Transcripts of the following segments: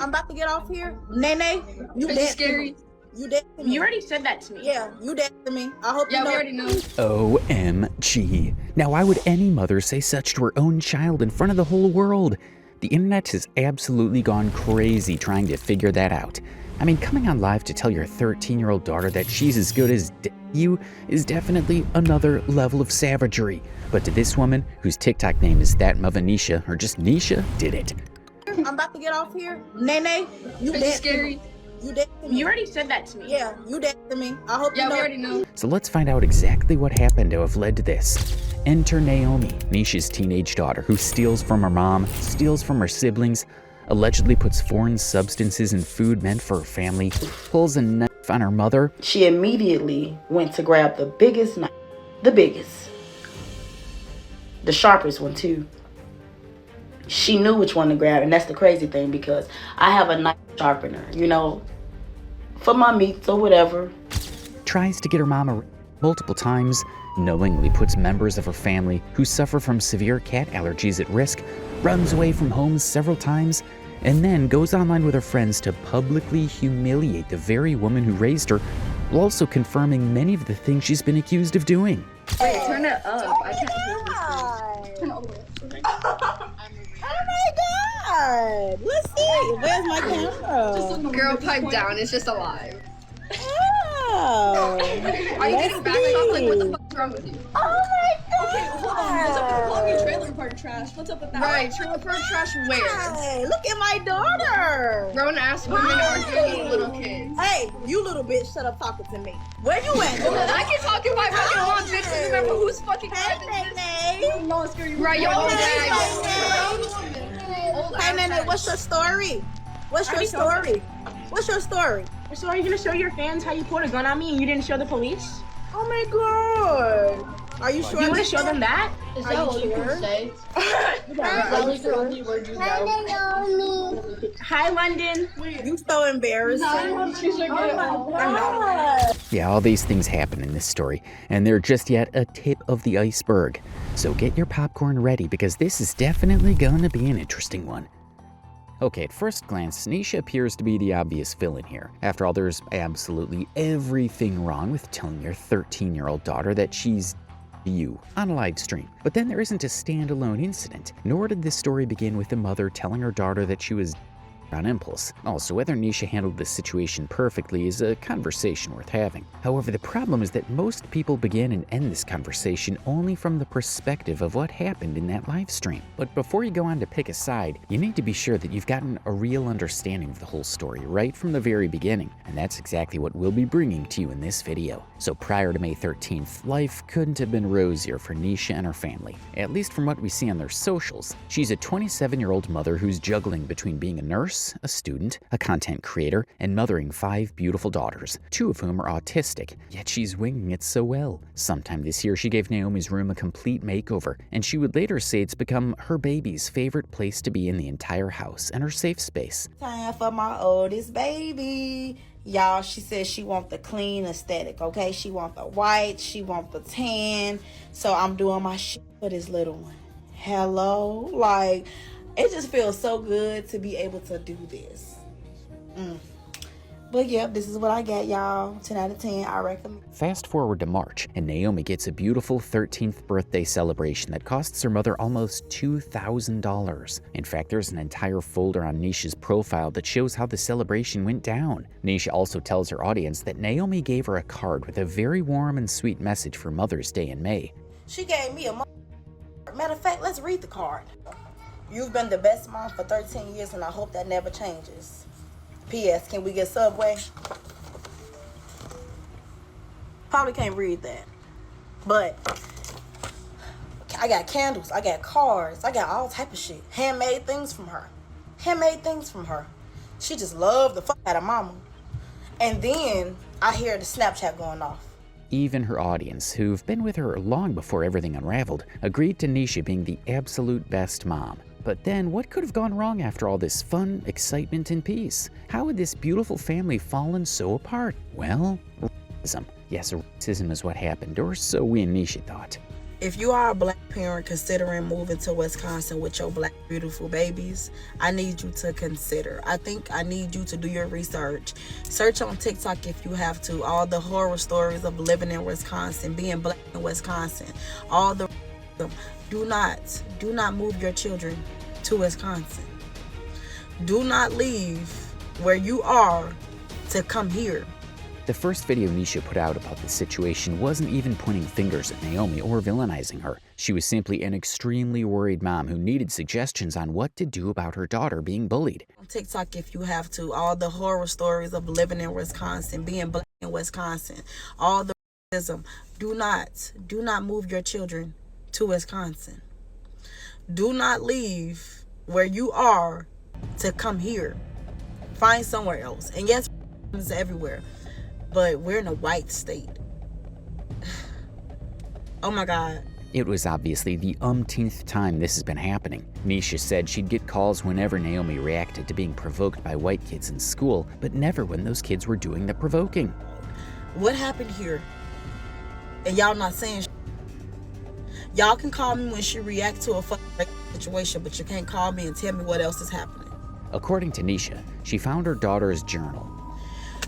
I'm about to get off here. Nene, you Is dead it scary? You dead to me. You already said that to me. Yeah, you dead to me. I hope Yeah, you know. we already know. OMG. Now why would any mother say such to her own child in front of the whole world? The internet has absolutely gone crazy trying to figure that out. I mean, coming on live to tell your 13-year-old daughter that she's as good as you is definitely another level of savagery. But to this woman, whose TikTok name is ThatMuvaNiesha, or just Nisha, did it. I'm about to get off here. Nene, you Is dead it scary? to me. You dead to me. You already said that to me. Yeah, you dead to me. I hope Yeah, you know. we already know. So let's find out exactly what happened to have led to this. Enter Naomi, Nisha's teenage daughter, who steals from her mom, steals from her siblings, allegedly puts foreign substances in food meant for her family, pulls a knife on her mother. She immediately went to grab the biggest knife, the sharpest one too. She knew which one to grab, and that's the crazy thing, because I have a knife sharpener, you know, for my meats or whatever. Tries to get her mom multiple times, knowingly puts members of her family who suffer from severe cat allergies at risk, runs away from home several times, and then goes online with her friends to publicly humiliate the very woman who raised her, while also confirming many of the things she's been accused of doing. Wait, turn it up. I can't hear this thing. Turn it all the way up. Oh my God! Let's see. Where's my camera? Girl, pipe down. It's just alive. Oh. Are you getting back up? Like, what the fuck's wrong with you? Oh my Okay, hold on. What's up with vlogging trailer park trash? What's up with that? Right, trailer park trash where? Hey, look at my daughter. Grown ass women arguing with little kids. Hey, you little bitch, shut up talking to me. Where you at? I can talk in my fucking mom, bitch. Remember who's fucking Hey, Nene. No, it's scary. right, your old dad. Hey, Nene, what's your story? What's your story? What's your story? So are you gonna show your fans how you pulled a gun on me and you didn't show the police? Oh my God. Are you sure? You wanna show them that? Is Are that you all you sure? can say? Are you sure? Hi, London. You so embarrassing. Yeah, all these things happen in this story, and they're just yet a tip of the iceberg. So get your popcorn ready, because this is definitely gonna be an interesting one. Okay, at first glance, Nisha appears to be the obvious villain here. After all, there's absolutely everything wrong with telling your 13-year-old daughter that she's you on a live stream. But then there isn't a standalone incident, nor did this story begin with the mother telling her daughter that she was on impulse. Also, whether Nisha handled this situation perfectly is a conversation worth having. However, the problem is that most people begin and end this conversation only from the perspective of what happened in that live stream. But before you go on to pick a side, you need to be sure that you've gotten a real understanding of the whole story right from the very beginning, and that's exactly what we'll be bringing to you in this video. So prior to May 13th, life couldn't have been rosier for Nisha and her family, at least from what we see on their socials. She's a 27-year-old mother who's juggling between being a nurse, a student, a content creator, and mothering 5 beautiful daughters, 2 of whom are autistic, yet she's winging it so well. Sometime this year, she gave Naomi's room a complete makeover, and she would later say it's become her baby's favorite place to be in the entire house and her safe space. Time for my oldest baby. Y'all, she says she want the clean aesthetic, okay? She want the white, she want the tan. So I'm doing my shit for this little one. Hello? Like, it just feels so good to be able to do this. But yep, this is what I got, y'all. 10 out of 10, I recommend. Fast forward to March, and Naomi gets a beautiful 13th birthday celebration that costs her mother almost $2,000. In fact, there's an entire folder on Nisha's profile that shows how the celebration went down. Nisha also tells her audience that Naomi gave her a card with a very warm and sweet message for Mother's Day in May. She gave me a matter of fact, let's read the card. You've been the best mom for 13 years, and I hope that never changes. P.S. Can we get Subway? Probably can't read that. But I got candles, I got cards, I got all type of shit. Handmade things from her. She just loved the fuck out of mama. And then I hear the Snapchat going off. Even her audience, who've been with her long before everything unraveled, agreed to Nisha being the absolute best mom. But then, what could have gone wrong after all this fun, excitement, and peace? How had this beautiful family fallen so apart? Well, racism. Yes, racism is what happened, or so we and Nisha thought. If you are a black parent considering moving to Wisconsin with your black beautiful babies, I need you to consider. I need you to do your research. Search on TikTok if you have to. All the horror stories of living in Wisconsin, being black in Wisconsin, all the do not move your children to Wisconsin. Do not leave where you are to come here. The first video Nisha put out about the situation wasn't even pointing fingers at Naomi or villainizing her. She was simply an extremely worried mom who needed suggestions on what to do about her daughter being bullied. On TikTok if you have to. All the horror stories of living in Wisconsin, being black in Wisconsin, all the racism. Do not move your children to Wisconsin. Do not leave where you are to come here. Find somewhere else. And yes, it's everywhere. But we're in a white state. Oh my God. It was obviously the umpteenth time this has been happening. Nisha said she'd get calls whenever Naomi reacted to being provoked by white kids in school, but never when those kids were doing the provoking. What happened here? And y'all not saying y'all can call me when she reacts to a fucking situation, but you can't call me and tell me what else is happening. According to Nisha, she found her daughter's journal.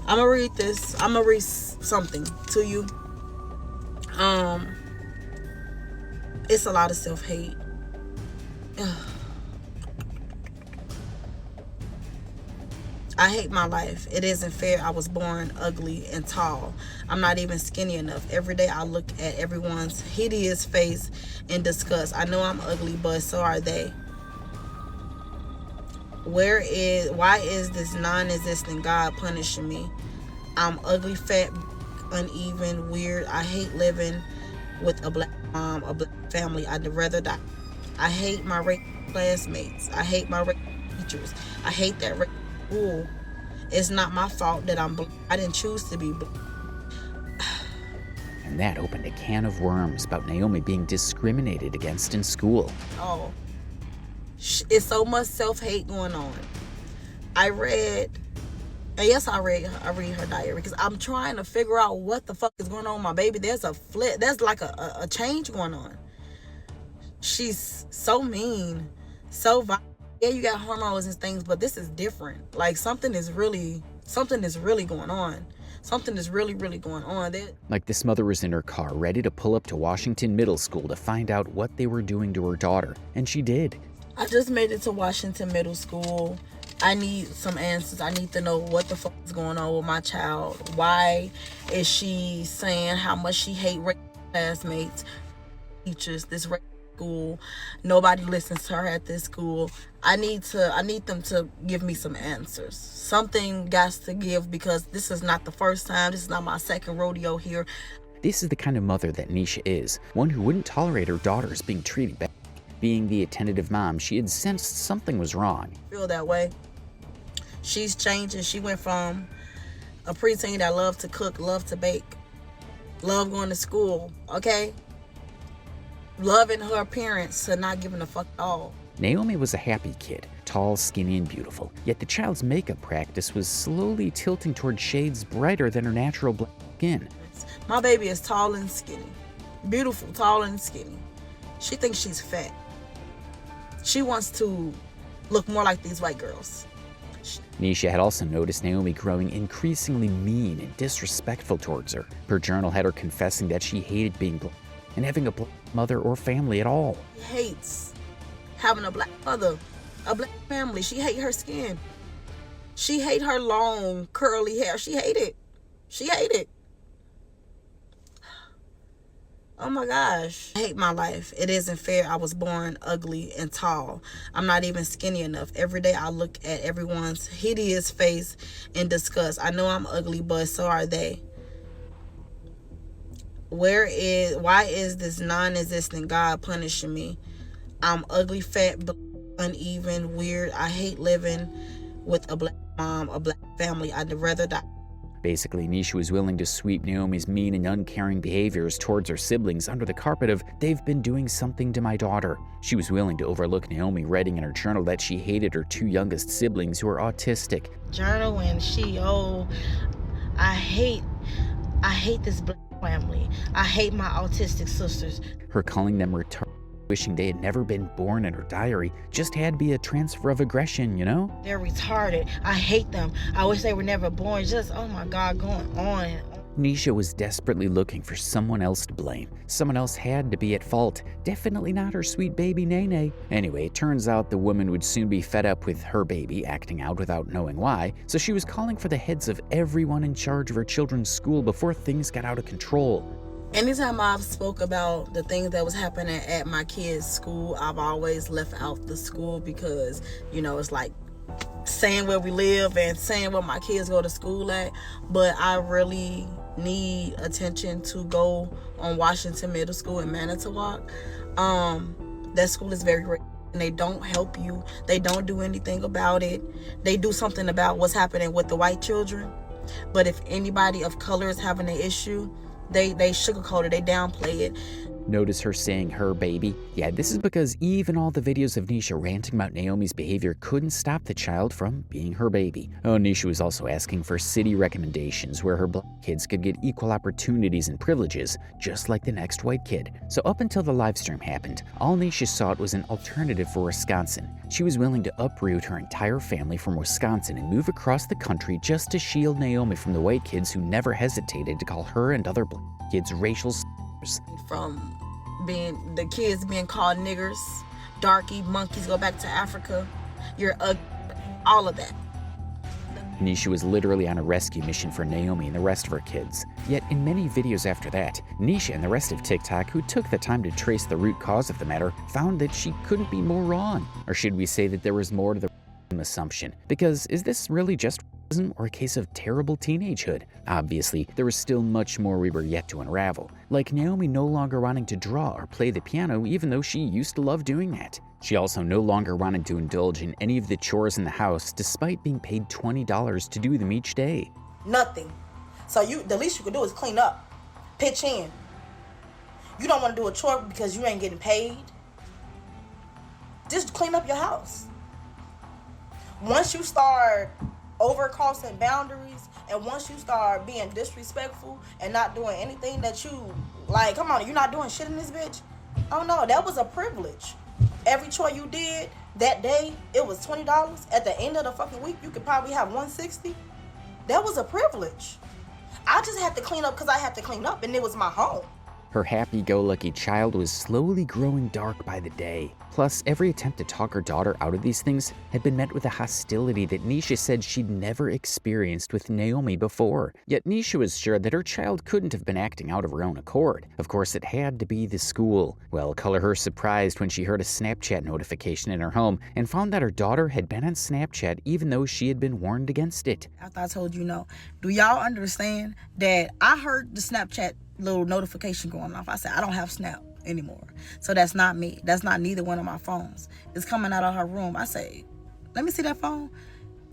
I'm gonna read this. I'm gonna read something to you. It's a lot of self-hate. I hate my life. It isn't fair. I was born ugly and tall. I'm not even skinny enough. Every day I look at everyone's hideous face in disgust. I know I'm ugly, but so are they. Why is this non-existent God punishing me? I'm ugly, fat, uneven, weird. I hate living with a black mom, a black family. I'd rather die. I hate my racist classmates. I hate my racist teachers. I hate that racist school. It's not my fault that I'm black. I didn't choose to be black. And that opened a can of worms about Naomi being discriminated against in school. Oh. It's so much self-hate going on. I read her diary because I'm trying to figure out what the fuck is going on with my baby. There's a flip. There's like a change going on. She's so mean, so violent. Yeah, you got hormones and things, but this is different. Like something is really going on. Something is really going on. Like this mother was in her car, ready to pull up to Washington Middle School to find out what they were doing to her daughter, and she did. I just made it to Washington Middle School. I need some answers. I need to know what the fuck is going on with my child. Why is she saying how much she hates classmates, teachers, this school? Nobody listens to her at this school. I need them to give me some answers. Something got to give because this is not the first time. This is not my second rodeo here. This is the kind of mother that Nisha is, one who wouldn't tolerate her daughters being treated bad. Being the attentive mom, she had sensed something was wrong. I feel that way. She's changing. She went from a preteen that loved to cook, loved to bake, loved going to school, okay? Loving her appearance to not giving a fuck at all. Naomi was a happy kid, tall, skinny, and beautiful. Yet the child's makeup practice was slowly tilting toward shades brighter than her natural black skin. My baby is tall and skinny. Beautiful, tall and skinny. She thinks she's fat. She wants to look more like these white girls. Nisha had also noticed Naomi growing increasingly mean and disrespectful towards her. Her journal had her confessing that she hated being black and having a black mother or family at all. She hates having a black mother, a black family. She hates her skin. She hates her long, curly hair. She hates it. She hates it. Oh my gosh. I hate my life. It isn't fair. I was born ugly and tall. I'm not even skinny enough. Every day I look at everyone's hideous face in disgust. I know I'm ugly, but so are they. Why is this non-existent God punishing me? I'm ugly, fat, uneven, weird. I hate living with a black mom, a black family. I'd rather die. Basically, Nisha was willing to sweep Naomi's mean and uncaring behaviors towards her siblings under the carpet of, they've been doing something to my daughter. She was willing to overlook Naomi writing in her journal that she hated her two youngest siblings who are autistic. Journal and I hate this black family. I hate my autistic sisters. Her calling them retarded, wishing they had never been born in her diary, just had to be a transfer of aggression, you know? They're retarded. I hate them. I wish they were never born. Just, oh my God, going on and on. Nisha was desperately looking for someone else to blame. Someone else had to be at fault. Definitely not her sweet baby Nene. Anyway, it turns out the woman would soon be fed up with her baby acting out without knowing why, so she was calling for the heads of everyone in charge of her children's school before things got out of control. Anytime I've spoke about the things that was happening at my kids' school, I've always left out the school because, you know, it's like saying where we live and saying where my kids go to school at. But I really need attention to go on Washington Middle School in Manitowoc. That school is very great and they don't help you. They don't do anything about it. They do something about what's happening with the white children. But if anybody of color is having an issue, they sugarcoat it, they downplay it. Notice her saying her baby? Yeah, this is because even all the videos of Nisha ranting about Naomi's behavior couldn't stop the child from being her baby. Oh, Nisha was also asking for city recommendations where her black kids could get equal opportunities and privileges, just like the next white kid. So up until the live stream happened, all Nisha sought was an alternative for Wisconsin. She was willing to uproot her entire family from Wisconsin and move across the country just to shield Naomi from the white kids who never hesitated to call her and other black kids racial slurs. From being the kids being called niggers, darky, monkeys, go back to Africa, you're ugly, all of that. Nisha was literally on a rescue mission for Naomi and the rest of her kids. Yet in many videos after that, Nisha and the rest of TikTok, who took the time to trace the root cause of the matter, found that she couldn't be more wrong. Or should we say that there was more to the assumption? Because is this really just or a case of terrible teenagehood? Obviously, there was still much more we were yet to unravel, like Naomi no longer wanting to draw or play the piano even though she used to love doing that. She also no longer wanted to indulge in any of the chores in the house despite being paid $20 to do them each day. Nothing. So the least you can do is clean up, pitch in. You don't want to do a chore because you ain't getting paid. Just clean up your house. Once you start overcrossing boundaries and once you start being disrespectful and not doing anything that you like, come on, you're not doing shit in this bitch. Oh no, that was a privilege. Every chore you did that day, it was $20. At the end of the fucking week, you could probably have $160. That was a privilege. I just had to clean up because I had to clean up and it was my home. Her happy-go-lucky child was slowly growing dark by the day. Plus, every attempt to talk her daughter out of these things had been met with a hostility that Nisha said she'd never experienced with Naomi before. Yet Nisha was sure that her child couldn't have been acting out of her own accord. Of course, it had to be the school. Well, color her surprised when she heard a Snapchat notification in her home and found that her daughter had been on Snapchat even though she had been warned against it. After I told you no, do y'all understand that I heard the Snapchat little notification going off? I said, I don't have Snap anymore. So that's not me. That's not neither one of my phones. It's coming out of her room. I say, let me see that phone.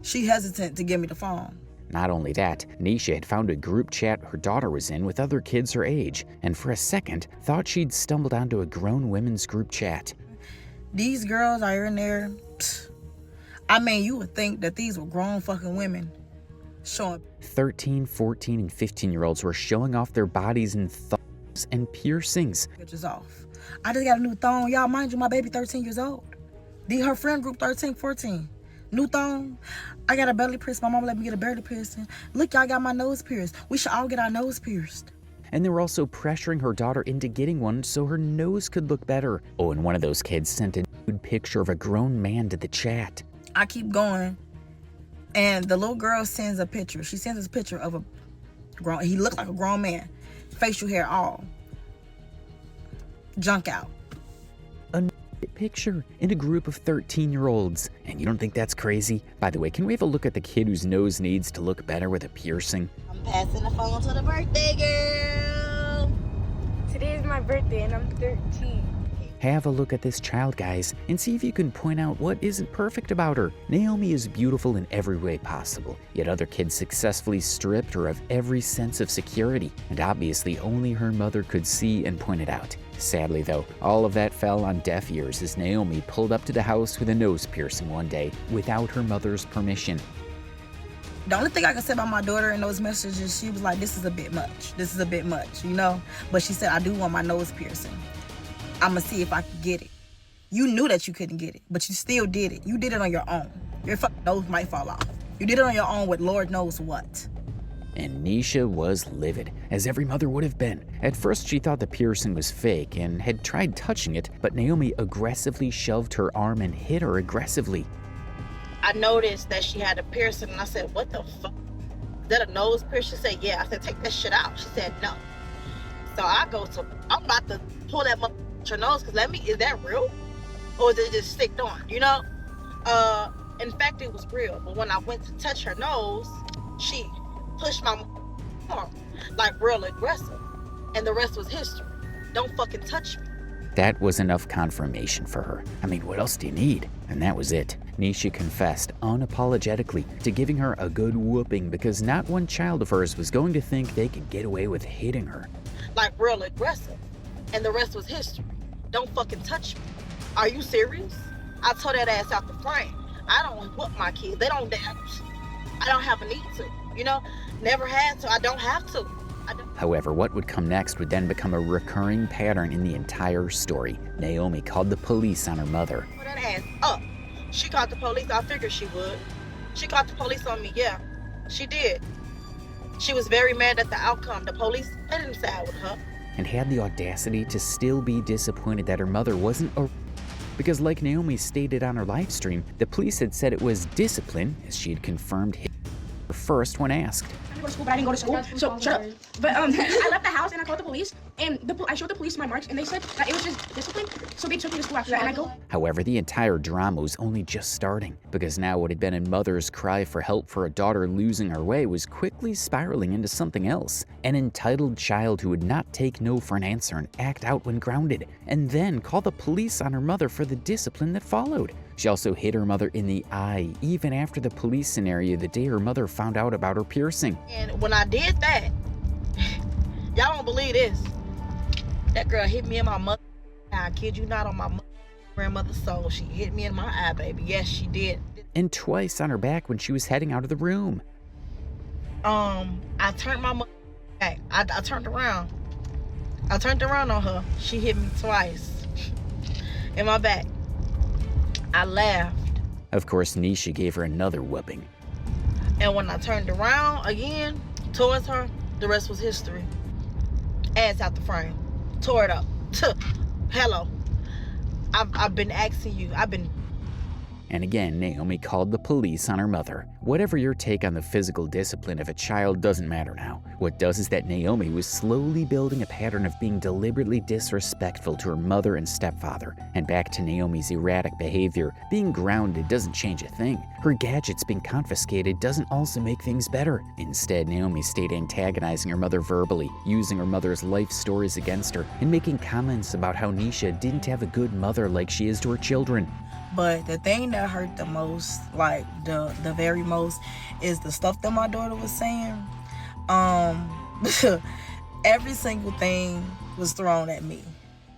She hesitant to give me the phone. Not only that, Nisha had found a group chat her daughter was in with other kids her age, and for a second thought she'd stumbled onto a grown women's group chat. These girls are in there. I mean, you would think that these were grown fucking women showing. 13, 14, and 15-year-olds were showing off their bodies in thongs and piercings. Pictures off. I just got a new thong. Y'all, mind you, my baby 13 years old. Her friend group 13, 14. New thong. I got a belly piercing. My mama let me get a belly piercing. Look, y'all got my nose pierced. We should all get our nose pierced. And they were also pressuring her daughter into getting one so her nose could look better. Oh, and one of those kids sent a nude picture of a grown man to the chat. I keep going. And the little girl sends a picture. She sends us a picture of a grown, he looked like a grown man. Facial hair all. Junk out. A picture in a group of 13-year-olds. And you don't think that's crazy? By the way, can we have a look at the kid whose nose needs to look better with a piercing? I'm passing the phone to the birthday girl. Today is my birthday and I'm 13. Have a look at this child, guys, and see if you can point out what isn't perfect about her. Naomi is beautiful in every way possible, yet other kids successfully stripped her of every sense of security, and obviously only her mother could see and point it out. Sadly, though, all of that fell on deaf ears as Naomi pulled up to the house with a nose piercing one day without her mother's permission. The only thing I can say about my daughter in those messages, she was like, this is a bit much. This is a bit much, you know? But she said, I do want my nose piercing. I'm going to see if I can get it. You knew that you couldn't get it, but you still did it. You did it on your own. Your fucking nose might fall off. You did it on your own with Lord knows what. And Nisha was livid, as every mother would have been. At first, she thought the piercing was fake and had tried touching it, but Naomi aggressively shoved her arm and hit her aggressively. I noticed that she had a piercing, and I said, what the fuck? Is that a nose piercing? She said, yeah. I said, take that shit out. She said, no. So I'm about to pull that your nose, because is that real? Or is it just sticked on, you know? In fact, it was real. But when I went to touch her nose, she pushed my arm, like real aggressive. And the rest was history. Don't fucking touch me. That was enough confirmation for her. I mean, what else do you need? And that was it. Nisha confessed unapologetically to giving her a good whooping because not one child of hers was going to think they could get away with hitting her. Like real aggressive. And the rest was history. Don't fucking touch me. Are you serious? I tore that ass out the frame. I don't whoop my kids. They don't dance. I don't have a need to, you know? Never had to. I don't have to. However, what would come next would then become a recurring pattern in the entire story. Naomi called the police on her mother. Put that ass up. She called the police. I figured she would. She called the police on me, yeah. She did. She was very mad at the outcome. The police didn't side with her. And had the audacity to still be disappointed that her mother wasn't a... Because like Naomi stated on her live stream, the police had said it was discipline, as she had confirmed her first when asked. I go to school, but I didn't go to school. So shut up. But I left the house and I called the police, and I showed the police my marks, and they said that it was just discipline. So they took me to school after that, and I go. However, the entire drama was only just starting, because now what had been a mother's cry for help for a daughter losing her way was quickly spiraling into something else. An entitled child who would not take no for an answer and act out when grounded, and then call the police on her mother for the discipline that followed. She also hit her mother in the eye, even after the police scenario the day her mother found out about her piercing. And when I did that, y'all don't believe this. That girl hit me in my mother. I kid you not, on my grandmother's soul. She hit me in my eye, baby. Yes, she did. And twice on her back when she was heading out of the room. I turned my mother back. I turned around. I turned around on her. She hit me twice in my back. I laughed. Of course, Nisha gave her another whooping. And when I turned around again towards her, the rest was history. Ass out the frame. Tore it up. Hello. I've been asking you. And again, Naomi called the police on her mother. Whatever your take on the physical discipline of a child doesn't matter now. What does is that Naomi was slowly building a pattern of being deliberately disrespectful to her mother and stepfather. And back to Naomi's erratic behavior, being grounded doesn't change a thing. Her gadgets being confiscated doesn't also make things better. Instead, Naomi stayed antagonizing her mother verbally, using her mother's life stories against her, and making comments about how Nisha didn't have a good mother like she is to her children. But the thing that hurt the most, like the very most, is the stuff that my daughter was saying. Every single thing was thrown at me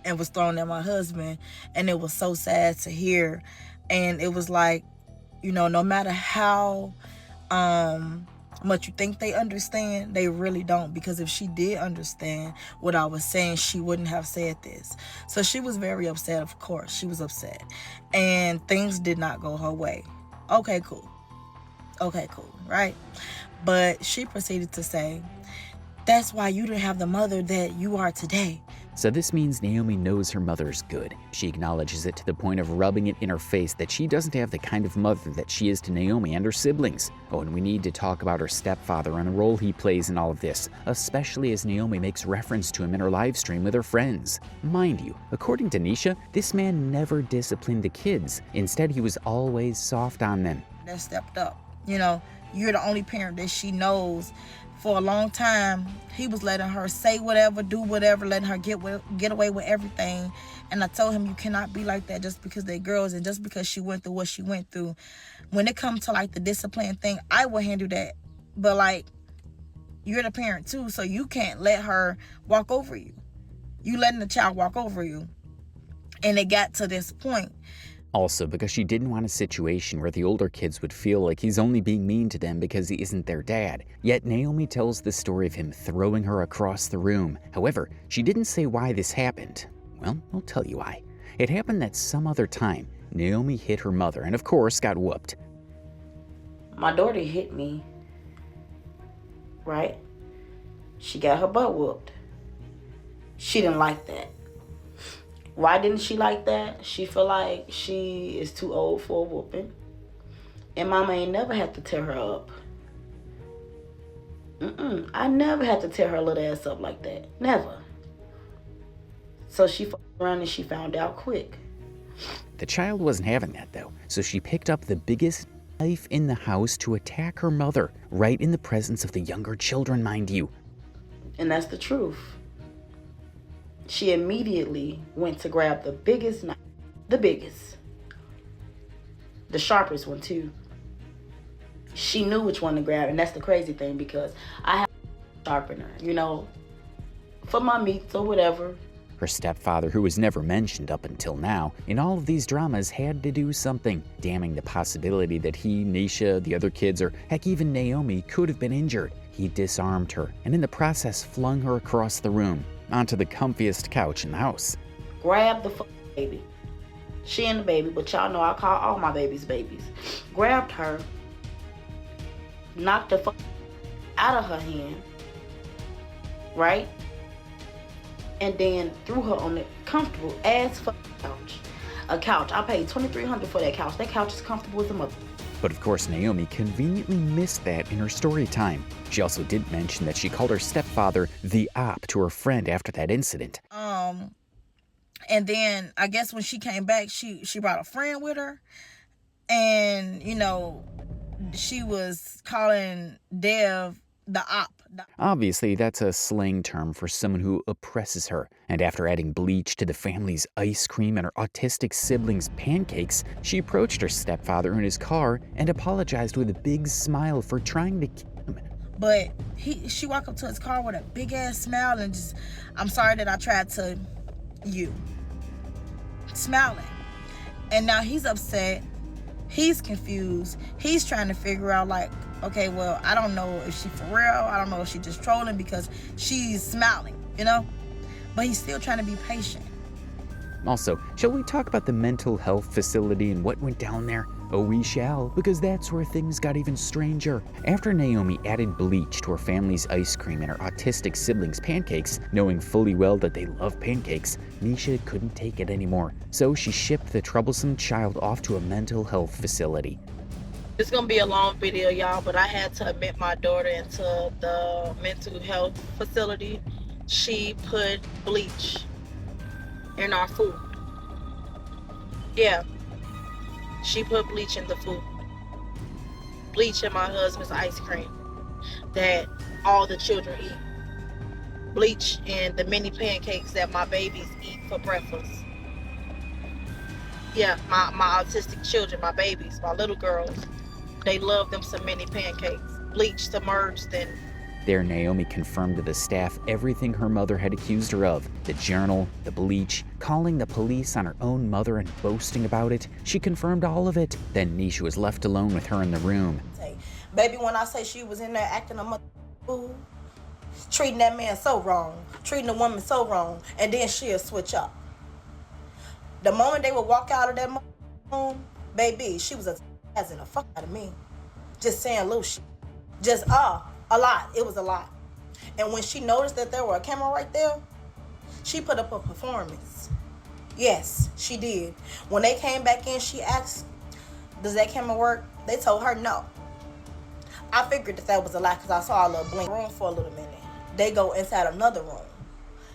and was thrown at my husband, and it was so sad to hear. And it was like, you know, no matter how much you think they understand, they really don't, because if she did understand what I was saying, she wouldn't have said this. So she was very upset. Of course she was upset, and things did not go her way. Okay, cool, right? But she proceeded to say, that's why you didn't have the mother that you are today. So this means Naomi knows her mother's good. She acknowledges it to the point of rubbing it in her face that she doesn't have the kind of mother that she is to Naomi and her siblings. Oh, and we need to talk about her stepfather and the role he plays in all of this, especially as Naomi makes reference to him in her live stream with her friends. Mind you, according to Nisha, this man never disciplined the kids. Instead, he was always soft on them. That stepped up. You know, you're the only parent that she knows. For a long time, he was letting her say whatever, do whatever, letting her get away with everything. And I told him, you cannot be like that just because they're girls and just because she went through what she went through. When it comes to like the discipline thing, I will handle that. But like, you're the parent too, so you can't let her walk over you. You letting the child walk over you. And it got to this point Also, because she didn't want a situation where the older kids would feel like he's only being mean to them because he isn't their dad. Yet Naomi tells the story of him throwing her across the room. However, she didn't say why this happened. Well, I'll tell you why. It happened that some other time, Naomi hit her mother and of course got whooped. My daughter hit me, right? She got her butt whooped. She didn't like that. Why didn't she like that? She feel like she is too old for a whooping. And mama ain't never had to tear her up. I never had to tear her little ass up like that. Never. So she fucked around and she found out quick. The child wasn't having that though, so she picked up the biggest knife in the house to attack her mother, right in the presence of the younger children, mind you. And that's the truth. She immediately went to grab the biggest knife. The biggest. The sharpest one too. She knew which one to grab, and that's the crazy thing because I have a sharpener, you know, for my meats or whatever. Her stepfather, who was never mentioned up until now, in all of these dramas had to do something, damning the possibility that he, Nisha, the other kids, or heck even Naomi could have been injured. He disarmed her and in the process flung her across the room, onto the comfiest couch in the house. Grabbed the baby. She and the baby, but y'all know I call all my babies babies. Grabbed her, knocked the out of her hand, right? And then threw her on the comfortable ass couch. A couch. I paid $2,300 for that couch. That couch is comfortable as a mother. But of course, Naomi conveniently missed that in her story time. She also did mention that she called her stepfather the op to her friend after that incident. And then I guess when she came back, she brought a friend with her. And, you know, she was calling Dev the op. Obviously, that's a slang term for someone who oppresses her. And after adding bleach to the family's ice cream and her autistic siblings' pancakes, she approached her stepfather in his car and apologized with a big smile for trying to kill him. But she walked up to his car with a big ass smile and just, I'm sorry that I tried to you. Smiling. And now he's upset. He's confused. He's trying to figure out like, okay, well, I don't know if she for real. I don't know if she's just trolling because she's smiling, you know? But he's still trying to be patient. Also, shall we talk about the mental health facility and what went down there? Oh, we shall, because that's where things got even stranger. After Naomi added bleach to her family's ice cream and her autistic siblings' pancakes, knowing fully well that they love pancakes, Nisha couldn't take it anymore. So she shipped the troublesome child off to a mental health facility. It's gonna be a long video, y'all, but I had to admit my daughter into the mental health facility. She put bleach in our food. Yeah, she put bleach in the food. Bleach in my husband's ice cream that all the children eat. Bleach in the mini pancakes that my babies eat for breakfast. Yeah, my autistic children, my babies, my little girls, they love them some mini pancakes. Bleach submerged in. There, Naomi confirmed to the staff everything her mother had accused her of. The journal, the bleach, calling the police on her own mother and boasting about it. She confirmed all of it. Then Nisha was left alone with her in the room. Baby, when I say she was in there acting a fool, treating that man so wrong, treating the woman so wrong, and then she'll switch up. The moment they would walk out of that room, baby, she was asking the fuck out of me. Just saying little shit. Just, a lot. It was a lot. And when she noticed that there were a camera right there, she put up a performance. Yes, she did. When they came back in, she asked, does that camera work? They told her no. I figured that was a lie because I saw a little blink room for a little minute. They go inside another room.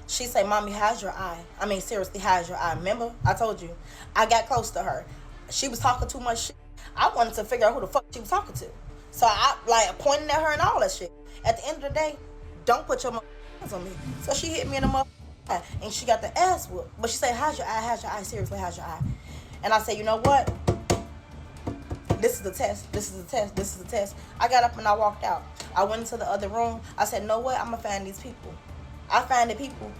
She say, Mommy, how's your eye? I mean, seriously, how's your eye? Remember? I told you. I got close to her. She was talking too much shit. I wanted to figure out who the fuck she was talking to. So I, pointing at her and all that shit. At the end of the day, don't put your hands on me. So she hit me in the eye, and she got the ass whooped. But she said, how's your eye? How's your eye? Seriously, how's your eye? And I said, you know what? This is the test. This is the test. This is the test. I got up and I walked out. I went into the other room. I said, no what? I'm going to find these people. I find the people.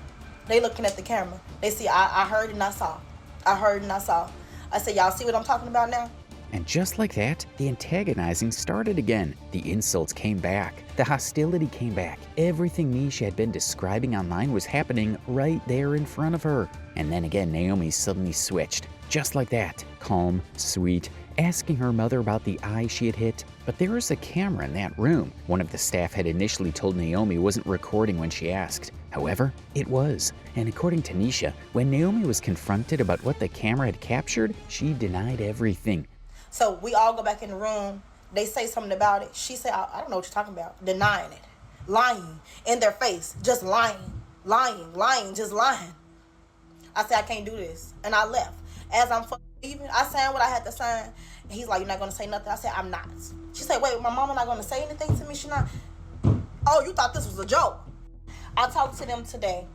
They looking at the camera. They see, I heard and I saw. I heard and I saw. I said, y'all see what I'm talking about now? And just like that, the antagonizing started again. The insults came back. The hostility came back. Everything Niesha had been describing online was happening right there in front of her. And then again, Naomi suddenly switched. Just like that. Calm, sweet, asking her mother about the eye she had hit. But there was a camera in that room. One of the staff had initially told Naomi wasn't recording when she asked. However, it was. And according to Niesha, when Naomi was confronted about what the camera had captured, she denied everything. So we all go back in the room. They say something about it. She said, I don't know what you're talking about. Denying it. Lying in their face. Just lying. Lying, just lying. I said, I can't do this. And I left. As I'm leaving, I signed what I had to sign. And he's like, you're not going to say nothing? I said, I'm not. She said, wait, my mama not going to say anything to me? She not? Oh, you thought this was a joke. I talked to them today.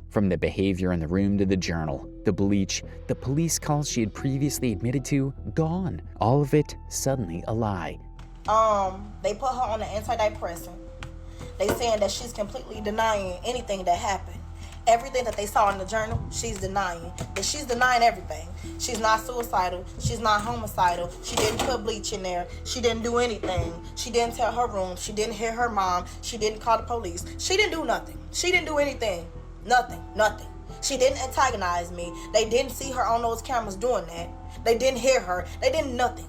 From the behavior in the room to the journal, the bleach, the police calls she had previously admitted to, gone. All of it suddenly a lie. They put her on an antidepressant. They saying that she's completely denying anything that happened. Everything that they saw in the journal, she's denying. That she's denying everything. She's not suicidal. She's not homicidal. She didn't put bleach in there. She didn't do anything. She didn't tell her room. She didn't hit her mom. She didn't call the police. She didn't do nothing. She didn't do anything. Nothing. She didn't antagonize me. They didn't see her on those cameras doing that. They didn't hear her. They didn't nothing.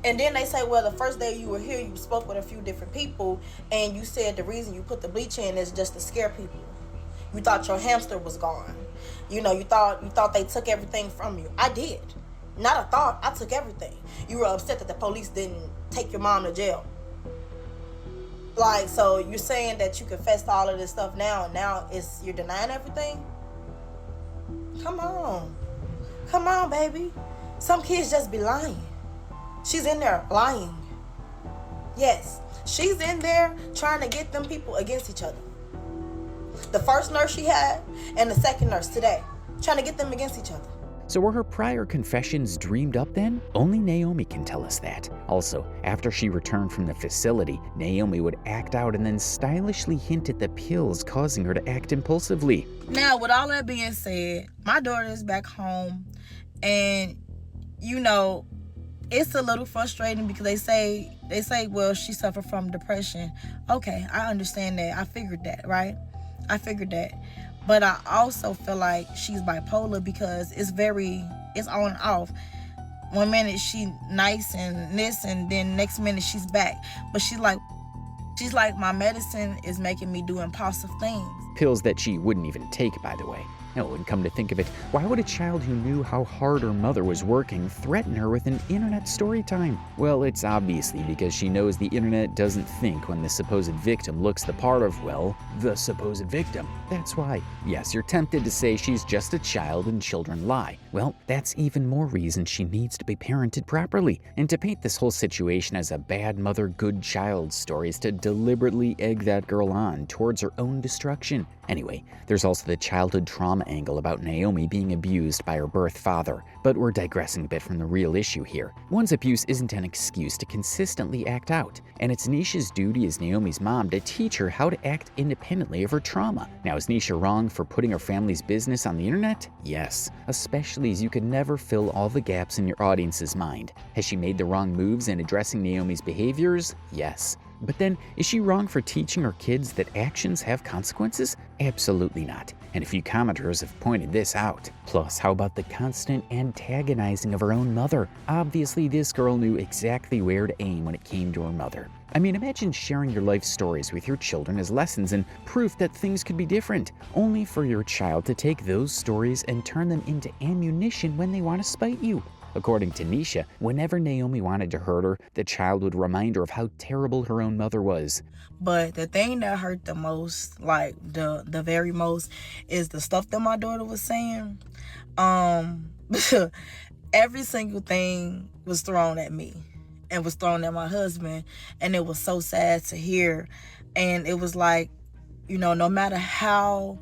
And then they say, well, the first day you were here, you spoke with a few different people, and you said the reason you put the bleach in is just to scare people. You thought your hamster was gone. You thought they took everything from you. I did. Not a thought. I took everything. You were upset that the police didn't take your mom to jail. Like, so you're saying that you confessed all of this stuff now, and now you're denying everything? Come on, baby. Some kids just be lying. She's in there lying. Yes, she's in there trying to get them people against each other. The first nurse she had and the second nurse today, trying to get them against each other. So were her prior confessions dreamed up then? Only Naomi can tell us that. Also, after she returned from the facility, Naomi would act out and then stylishly hint at the pills causing her to act impulsively. Now, with all that being said, my daughter is back home, and it's a little frustrating because they say, well, she suffered from depression. Okay, I understand that. I figured that, right? I figured that. But I also feel like she's bipolar because it's on and off. One minute she nice and this, and then next minute she's back. But she's like, my medicine is making me do impulsive things. Pills that she wouldn't even take, by the way. No, and come to think of it, why would a child who knew how hard her mother was working threaten her with an internet story time? Well, it's obviously because she knows the internet doesn't think when the supposed victim looks the part of, well, the supposed victim. That's why. Yes, you're tempted to say she's just a child and children lie. Well, that's even more reason she needs to be parented properly. And to paint this whole situation as a bad mother, good child story is to deliberately egg that girl on towards her own destruction. Anyway, there's also the childhood trauma angle about Naomi being abused by her birth father. But we're digressing a bit from the real issue here. One's abuse isn't an excuse to consistently act out, and it's Niesha's duty as Naomi's mom to teach her how to act independently of her trauma. Now, is Niesha wrong for putting her family's business on the internet? Yes, especially as you could never fill all the gaps in your audience's mind. Has she made the wrong moves in addressing Naomi's behaviors? Yes. But then, is she wrong for teaching her kids that actions have consequences? Absolutely not. And a few commenters have pointed this out. Plus, how about the constant antagonizing of her own mother? Obviously, this girl knew exactly where to aim when it came to her mother. I mean, imagine sharing your life stories with your children as lessons and proof that things could be different, only for your child to take those stories and turn them into ammunition when they want to spite you. According to Niesha, whenever Naomi wanted to hurt her, the child would remind her of how terrible her own mother was. But the thing that hurt the most, like the very most, is the stuff that my daughter was saying. Every single thing was thrown at me and was thrown at my husband, and it was so sad to hear. And it was like, no matter how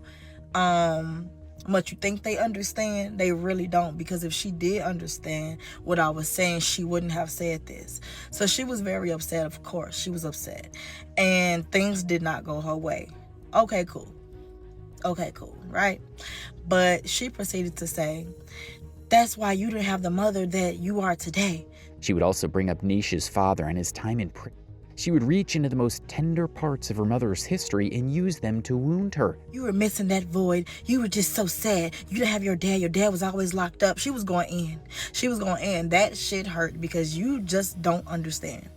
much you think they understand, they really don't, because if she did understand what I was saying, she wouldn't have said this. So she was very upset. Of course she was upset, and things did not go her way. Okay, cool, right? But she proceeded to say That's why you didn't have the mother that you are today. She would also bring up Nisha's father and his time in prison. She would reach into the most tender parts of her mother's history and use them to wound her. You were missing that void. You were just so sad. You didn't have your dad. Your dad was always locked up. She was going in. She was going in. That shit hurt because you just don't understand.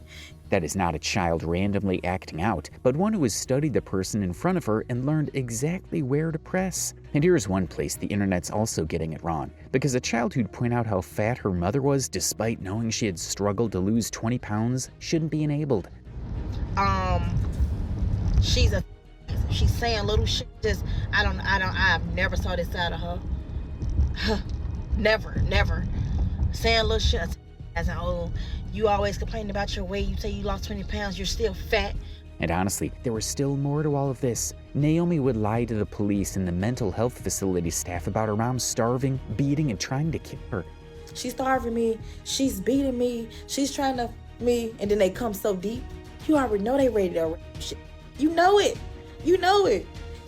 That is not a child randomly acting out, but one who has studied the person in front of her and learned exactly where to press. And here's one place the internet's also getting it wrong, because a child who'd point out how fat her mother was despite knowing she had struggled to lose 20 pounds shouldn't be enabled. She's saying little shit. Just I've never saw this side of her. Never. Saying little shit. As an old, you always complain about your weight. You say you lost 20 pounds. You're still fat. And honestly, there was still more to all of this. Naomi would lie to the police and the mental health facility staff about her mom starving, beating, and trying to kill her. She's starving me. She's beating me. She's trying to me. And then they come so deep. You already know they ready to shit. You know it.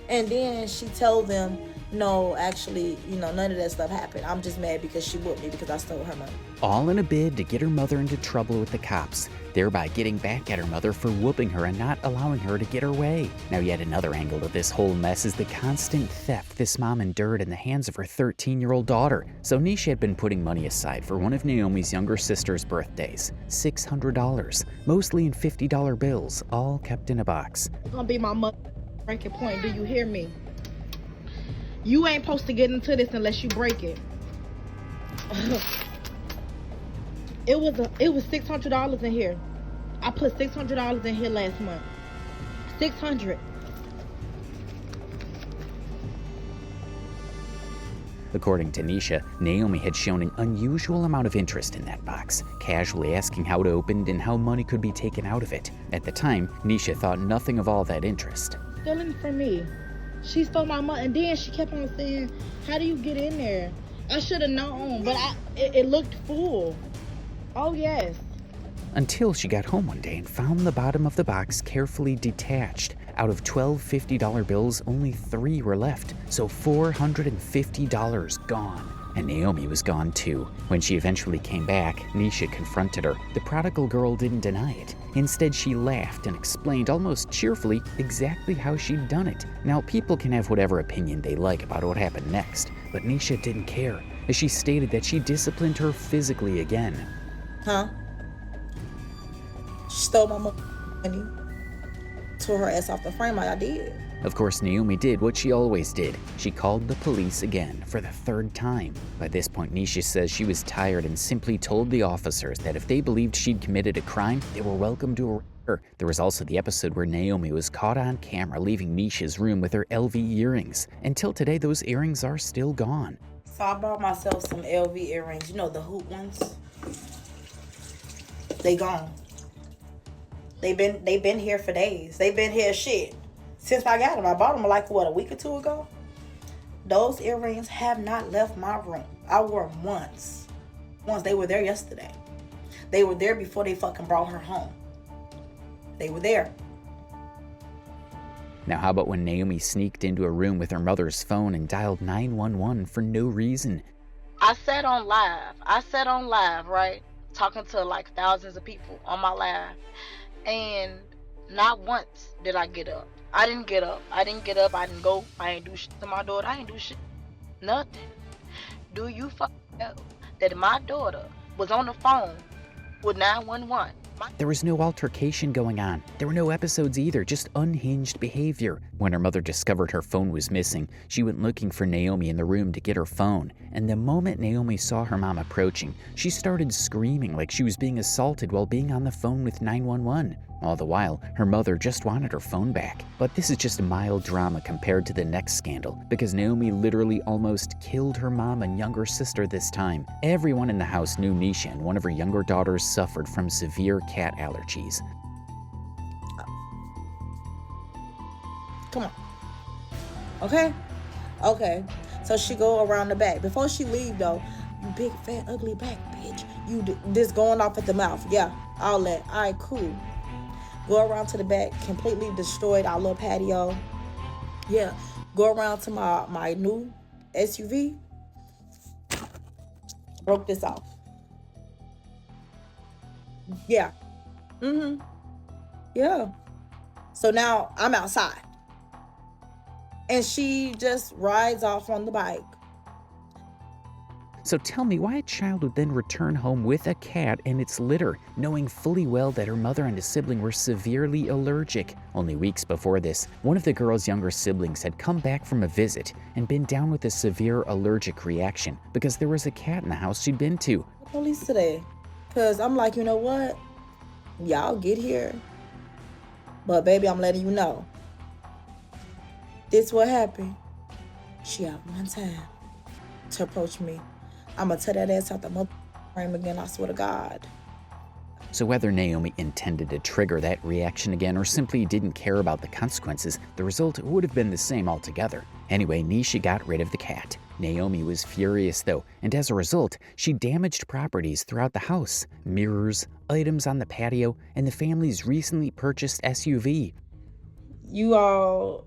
And then she told them, no, actually, none of that stuff happened. I'm just mad because she whooped me because I stole her money. All in a bid to get her mother into trouble with the cops, thereby getting back at her mother for whooping her and not allowing her to get her way. Now, yet another angle to this whole mess is the constant theft this mom endured in the hands of her 13-year-old daughter. So Nisha had been putting money aside for one of Naomi's younger sister's birthdays, $600, mostly in $50 bills, all kept in a box. It's gonna be my mother breaking point. Do you hear me? You ain't supposed to get into this unless you break it. It was $600 in here. I put $600 in here last month. $600. According to Nisha, Naomi had shown an unusual amount of interest in that box, casually asking how it opened and how money could be taken out of it. At the time, Nisha thought nothing of all that interest. Stealing from me. She stole my money, and then she kept on saying, how do you get in there? I should have known, but it looked full. Oh, yes. Until she got home one day and found the bottom of the box carefully detached. Out of 12 $50 bills, only 3 were left, so $450 gone. And Naomi was gone too. When she eventually came back, Nisha confronted her. The prodigal girl didn't deny it. Instead, she laughed and explained almost cheerfully exactly how she'd done it. Now, people can have whatever opinion they like about what happened next, but Nisha didn't care, as she stated that she disciplined her physically again. Huh? She stole my money. Tore her ass off the frame like I did. Of course, Naomi did what she always did. She called the police again for the 3rd time. By this point, Nisha says she was tired and simply told the officers that if they believed she'd committed a crime, they were welcome to arrest her. There was also the episode where Naomi was caught on camera leaving Nisha's room with her LV earrings. Until today, those earrings are still gone. So I bought myself some LV earrings. The hoop ones? They gone. They been here for days. They been here since I got them. I bought them like a week or 2 ago. Those earrings have not left my room. I wore them once. They were there yesterday. They were there before they fucking brought her home. They were there. Now, how about when Naomi sneaked into a room with her mother's phone and dialed 911 for no reason? I said on live, right? Talking to like thousands of people on my live. And not once did I get up. I didn't get up. I didn't go. I ain't do shit to my daughter. I ain't do shit. Nothing. Do you know that my daughter was on the phone with 911? There was no altercation going on. There were no episodes either, just unhinged behavior. When her mother discovered her phone was missing, she went looking for Naomi in the room to get her phone. And the moment Naomi saw her mom approaching, she started screaming like she was being assaulted while being on the phone with 911. All the while, her mother just wanted her phone back. But this is just mild drama compared to the next scandal, because Naomi literally almost killed her mom and younger sister this time. Everyone in the house knew Nisha and one of her younger daughters suffered from severe cat allergies. Come on. Okay. So she go around the back. Before she leave though, you big fat ugly back bitch. You this going off at the mouth. Yeah, all that. All right, cool. Go around to the back, completely destroyed our little patio. Yeah, go around to my new SUV. broke this off. Yeah. Yeah. So now I'm outside. And she just rides off on the bike. So tell me why a child would then return home with a cat and its litter, knowing fully well that her mother and a sibling were severely allergic. Only weeks before this, one of the girl's younger siblings had come back from a visit and been down with a severe allergic reaction because there was a cat in the house she'd been to. Police today. Because I'm like, you know what? Y'all get here. But baby, I'm letting you know. This what happened. She had one time to approach me. I'm going to tear that ass out the mother frame again, I swear to God. So whether Naomi intended to trigger that reaction again or simply didn't care about the consequences, the result would have been the same altogether. Anyway, Nisha got rid of the cat. Naomi was furious though, and as a result, she damaged properties throughout the house, mirrors, items on the patio, and the family's recently purchased SUV. You all,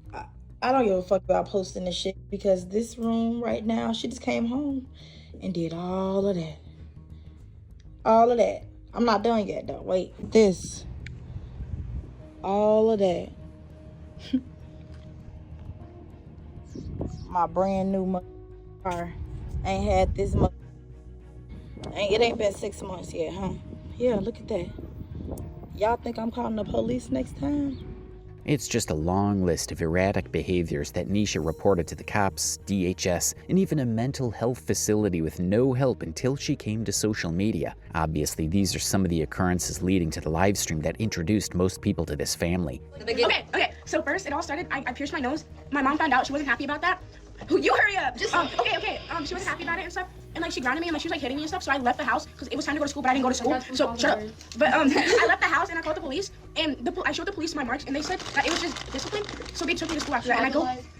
I don't give a fuck about posting this shit because this room right now, she just came home and did all of that. All of that. I'm not done yet though. Wait, this. All of that. My brand new car ain't had this much. It ain't been 6 months yet, huh? Yeah, look at that. Y'all think I'm calling the police next time? It's just a long list of erratic behaviors that Nisha reported to the cops, DHS, and even a mental health facility with no help until she came to social media. Obviously, these are some of the occurrences leading to the live stream that introduced most people to this family. Okay. So first, it all started, I pierced my nose. My mom found out. She wasn't happy about that. You hurry up. She wasn't happy about it and stuff. And like she grounded me and like she was like hitting me and stuff. So I left the house because it was time to go to school, but I didn't go to school. So shut up. But I left the house and I called the police and I showed the police my marks and they said that it was just discipline. So they took me to school after that. And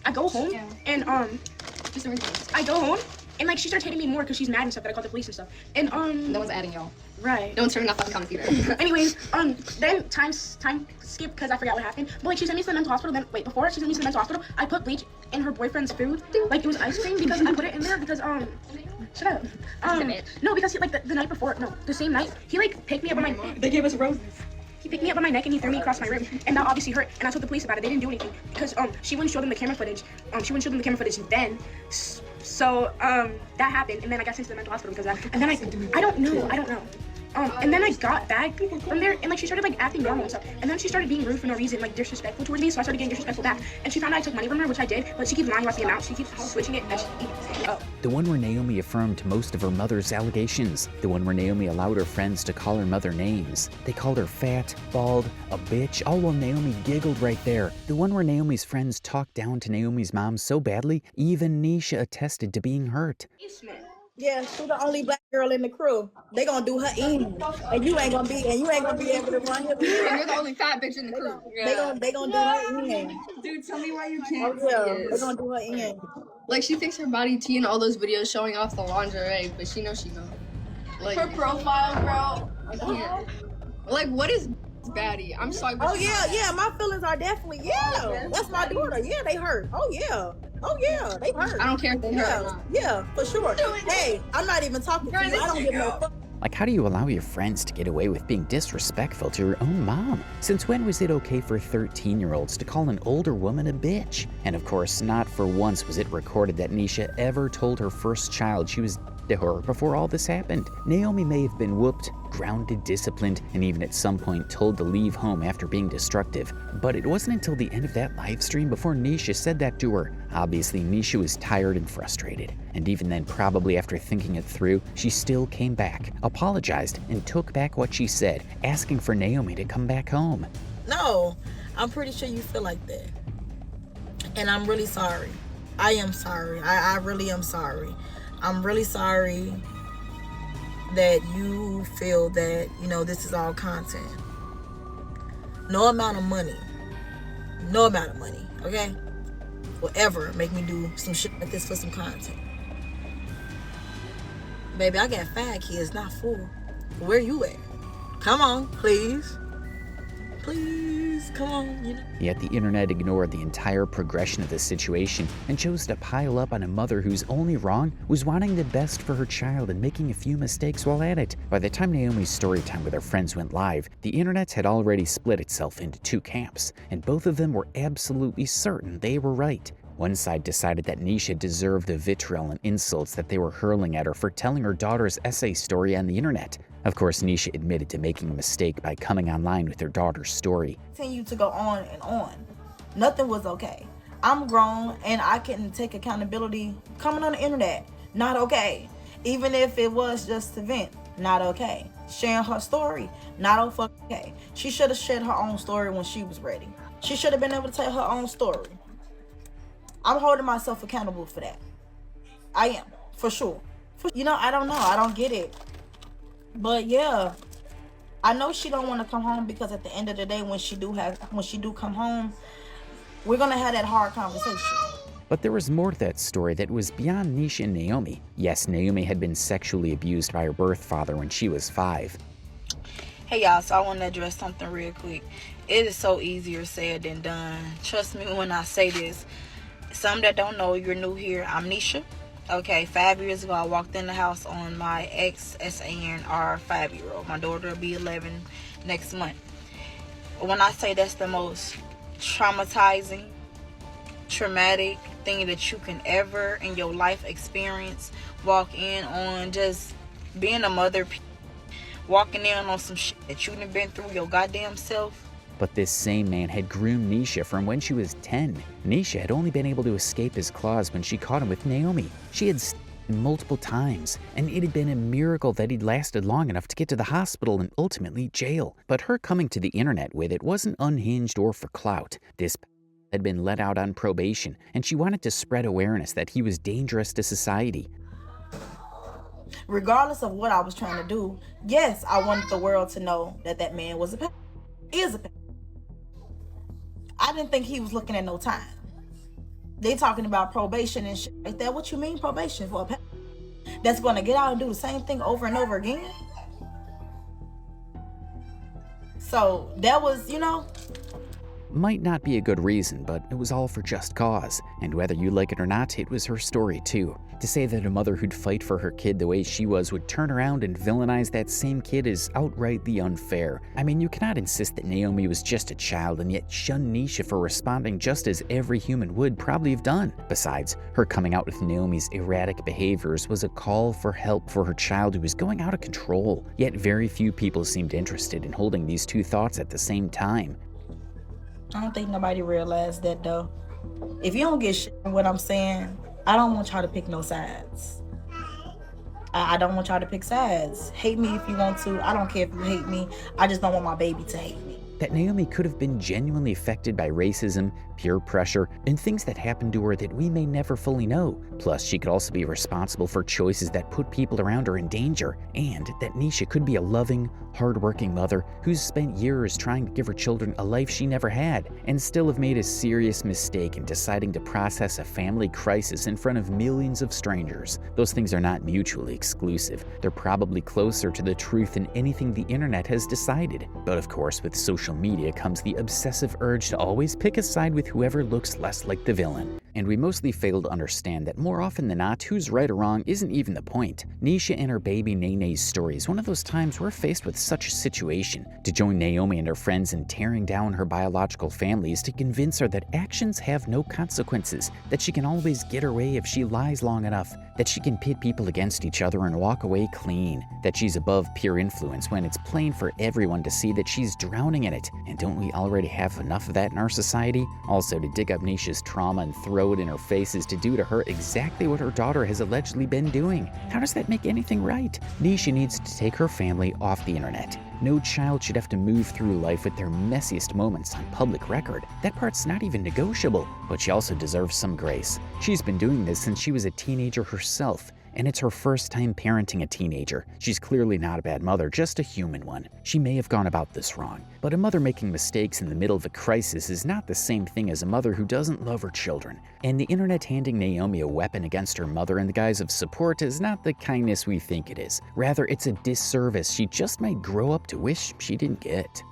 I go home and I go home and like she starts hitting me more because she's mad and stuff that I called the police and stuff. And No one's adding y'all. Right. No one's turning off on the comments either. Anyways, then time skip because I forgot what happened. But like she sent me to the mental hospital. Then before she sent me to the mental hospital, I put bleach in her boyfriend's food. Like it was ice cream because I put it in there because shut up. No, because the night before, the same night, he like picked me up on my. They gave us roses. He picked me up on my neck and he threw me across my room, and that obviously hurt. And I told the police about it. They didn't do anything because she wouldn't show them the camera footage. She wouldn't show them the camera footage then. So that happened, and then I got sent to the mental hospital because of that. And then I don't know. And then I got back from there, and like she started like acting normal and stuff. And then she started being rude for no reason, like disrespectful towards me. So I started getting disrespectful back. And she found out I took money from her, which I did, but she keeps lying about the amount. She keeps switching it. The one where Naomi affirmed most of her mother's allegations. The one where Naomi allowed her friends to call her mother names. They called her fat, bald, a bitch, all while Naomi giggled right there. The one where Naomi's friends talked down to Naomi's mom so badly, even Nisha attested to being hurt. Yeah, she's the only black girl in the crew. They gonna do her in, and you ain't gonna be able to run your. And you're the only fat bitch in the crew. They gonna do her in. Dude, tell me why you can't. Oh yeah, they gonna do her in. Like she thinks her body tea in all those videos showing off the lingerie, but she knows she don't. Like her profile, bro. I can't. Like what is baddie? I'm sorry. Oh yeah, my feelings are definitely That's my daughter. Yeah, they hurt. Oh yeah, they hurt. I don't care if they hurt or not. Yeah, for sure. Hey, I'm not even talking to you. I don't give no fuck. Like, how do you allow your friends to get away with being disrespectful to your own mom? Since when was it okay for 13-year-olds to call an older woman a bitch? And of course, not for once was it recorded that Nisha ever told her first child she was to her before all this happened. Naomi may have been whooped, grounded, disciplined, and even at some point told to leave home after being destructive. But it wasn't until the end of that live stream before Nisha said that to her. Obviously, Nisha was tired and frustrated. And even then, probably after thinking it through, she still came back, apologized, and took back what she said, asking for Naomi to come back home. No, I'm pretty sure you feel like that. And I'm really sorry. I am sorry. I really am sorry. I'm really sorry that you feel that, this is all content. No amount of money, okay, will ever make me do some shit like this for some content. Baby, I got 5 kids, not 4. Where you at? Come on, please. Please, come on, you know. Yet the internet ignored the entire progression of the situation and chose to pile up on a mother whose only wrong was wanting the best for her child and making a few mistakes while at it. By the time Naomi's story time with her friends went live, the internet had already split itself into two camps, and both of them were absolutely certain they were right. One side decided that Niesha deserved the vitriol and insults that they were hurling at her for telling her daughter's essay story on the internet. Of course, Niesha admitted to making a mistake by coming online with her daughter's story. Continue to go on and on. Nothing was okay. I'm grown and I can take accountability. Coming on the internet, not okay. Even if it was just a vent, not okay. Sharing her story, not okay. She should have shared her own story when she was ready. She should have been able to tell her own story. I'm holding myself accountable for that. I am, for sure. You know, I don't know. I don't get it. But yeah, I know she don't want to come home because at the end of the day, when she do come home, we're gonna have that hard conversation. But there was more to that story that was beyond Niesha and Naomi. Yes, Naomi had been sexually abused by her birth father when she was 5. Hey y'all, so I want to address something real quick. It is so easier said than done. Trust me when I say this. Some that don't know, you're new here, I'm Niesha. Okay, 5 years ago, I walked in the house on my ex-SANR 5-year-old. My daughter will be 11 next month. When I say that's the most traumatic thing that you can ever in your life experience, walk in on just being a mother, walking in on some shit that you done been through your goddamn self. But this same man had groomed Niesha from when she was 10. Niesha had only been able to escape his claws when she caught him with Naomi. She had multiple times, and it had been a miracle that he'd lasted long enough to get to the hospital and ultimately jail. But her coming to the internet with it wasn't unhinged or for clout. This had been let out on probation, and she wanted to spread awareness that he was dangerous to society. Regardless of what I was trying to do, yes, I wanted the world to know that that man was is a pedophile. I didn't think he was looking at no time. They talking about probation and shit like that. What you mean probation for a pedophile that's going to get out and do the same thing over and over again? So that was, you know. Might not be a good reason, but it was all for just cause. And whether you like it or not, it was her story too. To say that a mother who'd fight for her kid the way she was would turn around and villainize that same kid is outrightly unfair. I mean, you cannot insist that Naomi was just a child and yet shun Niesha for responding just as every human would probably have done. Besides, her coming out with Naomi's erratic behaviors was a call for help for her child who was going out of control. Yet very few people seemed interested in holding these two thoughts at the same time. I don't think nobody realized that though. If you don't get shit from what I'm saying, I don't want y'all to pick no sides. I don't want y'all to pick sides. Hate me if you want to. I don't care if you hate me. I just don't want my baby to hate me. That Naomi could have been genuinely affected by racism, peer pressure, and things that happened to her that we may never fully know. Plus, she could also be responsible for choices that put people around her in danger, and that Niesha could be a loving, hardworking mother who's spent years trying to give her children a life she never had, and still have made a serious mistake in deciding to process a family crisis in front of millions of strangers. Those things are not mutually exclusive. They're probably closer to the truth than anything the internet has decided. But of course, with social media comes the obsessive urge to always pick a side with whoever looks less like the villain. And we mostly fail to understand that more often than not, who's right or wrong isn't even the point. Niesha and her baby Nene's story is one of those times we're faced with such a situation. To join Naomi and her friends in tearing down her biological family is to convince her that actions have no consequences, that she can always get her way if she lies long enough, that she can pit people against each other and walk away clean, that she's above peer influence when it's plain for everyone to see that she's drowning in it. And don't we already have enough of that in our society? Also, to dig up Niesha's trauma and throw it in her face is to do to her exactly what her daughter has allegedly been doing. How does that make anything right? Niesha needs to take her family off the internet. No child should have to move through life with their messiest moments on public record. That part's not even negotiable. But she also deserves some grace. She's been doing this since she was a teenager herself, and it's her first time parenting a teenager. She's clearly not a bad mother, just a human one. She may have gone about this wrong, but a mother making mistakes in the middle of a crisis is not the same thing as a mother who doesn't love her children. And the internet handing Naomi a weapon against her mother in the guise of support is not the kindness we think it is. Rather, it's a disservice she just might grow up to wish she didn't get.